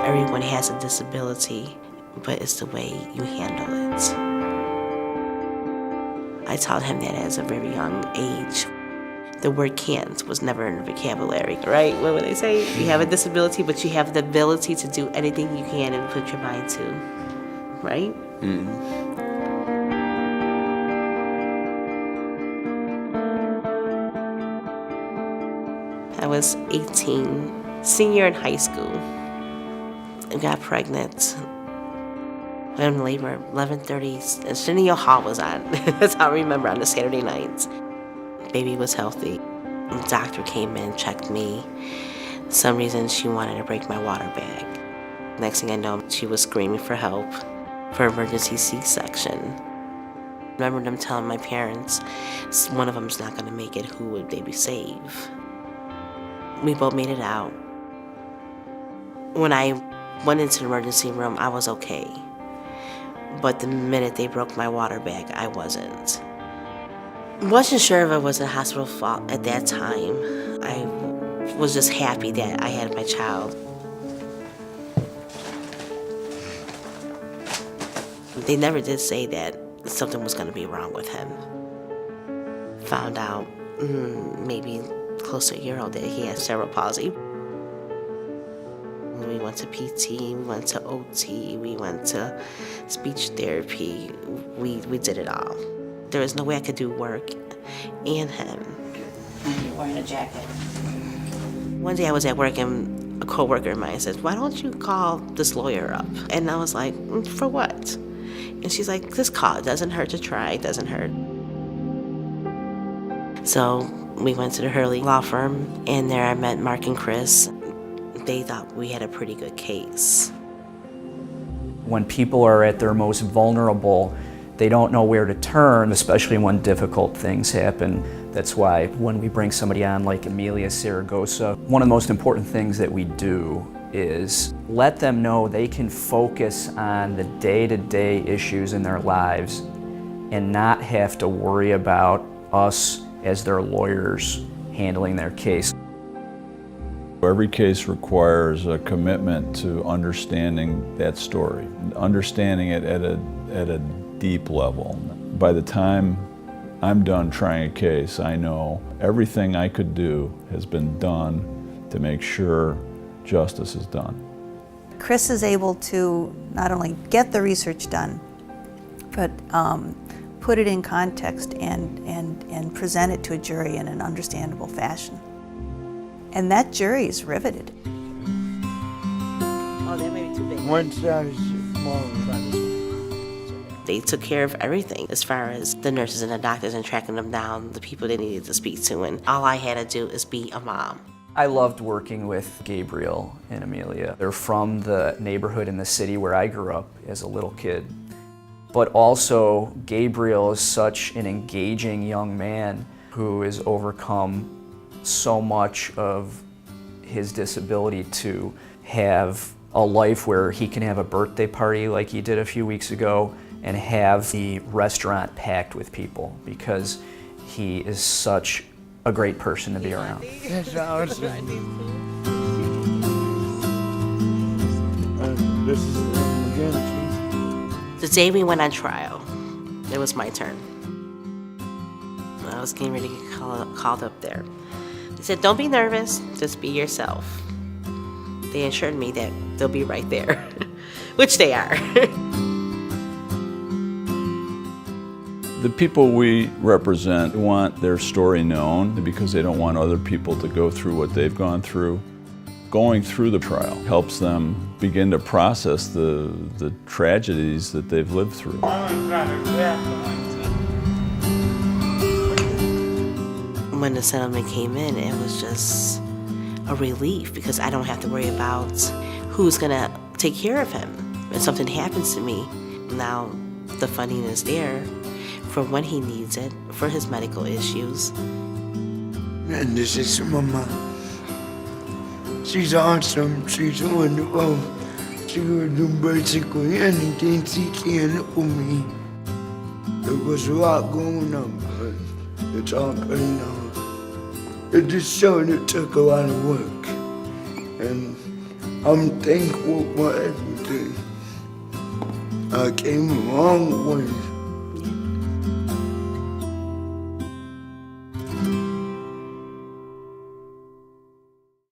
Everyone has a disability, but it's the way you handle it. I taught him that at a very young age. The word can't was never in the vocabulary, right? What would they say? You have a disability, but you have the ability to do anything you can and put your mind to, right? I was 18, senior in high school. I got pregnant. Went in labor, 11:30, and Arsenio Hall was on. That's how I remember on the Saturday nights. Baby was healthy. The doctor came in, checked me. For some reason, she wanted to break my water bag. Next thing I know, she was screaming for help for emergency C-section. I remember them telling my parents, one of them's not gonna make it, who would they save? We both made it out. When I went into the emergency room, I was okay. But the minute they broke my water bag, I wasn't. Wasn't sure if it was a hospital fault at that time. I was just happy that I had my child. They never did say that something was going to be wrong with him. Found out maybe close to a year old that he had cerebral palsy. We went to PT, we went to OT, we went to speech therapy. We did it all. There was no way I could do work and him. You're wearing a jacket. One day I was at work and a coworker of mine said, "Why don't you call this lawyer up?" And I was like, "For what?" And she's like, "Just call. It doesn't hurt to try. It doesn't hurt." So we went to the Hurley law firm, and there I met Mark and Chris. They thought we had a pretty good case. When people are at their most vulnerable, they don't know where to turn, especially when difficult things happen. That's why when we bring somebody on like Amelia Saragosa, one of the most important things that we do is let them know they can focus on the day-to-day issues in their lives and not have to worry about us as their lawyers handling their case. Every case requires a commitment to understanding that story, understanding it at a deep level. By the time I'm done trying a case, I know everything I could do has been done to make sure justice is done. Chris is able to not only get the research done, but put it in context and present it to a jury in an understandable fashion. And that jury is riveted. Oh, that may be too big. One side is small. They took care of everything as far as the nurses and the doctors and tracking them down, the people they needed to speak to, and all I had to do is be a mom. I loved working with Gabriel and Amelia. They're from the neighborhood in the city where I grew up as a little kid. But also, Gabriel is such an engaging young man who has overcome so much of his disability to have a life where he can have a birthday party like he did a few weeks ago and have the restaurant packed with people because he is such a great person to be around. That's awesome. This is McKenna. The day we went on trial, it was my turn. I was getting ready to get called up there. They said, "Don't be nervous, just be yourself." They assured me that they'll be right there, which they are. The people we represent want their story known because they don't want other people to go through what they've gone through. Going through the trial helps them begin to process the tragedies that they've lived through. When the settlement came in, it was just a relief because I don't have to worry about who's gonna take care of him if something happens to me. Now the funding is there for when he needs it, for his medical issues. And this is my mom. She's awesome, she's wonderful. She would do basically anything she can for me. There was a lot going on, but it's all paid off. It just showed it took a lot of work. And I'm thankful for everything. I came a long way.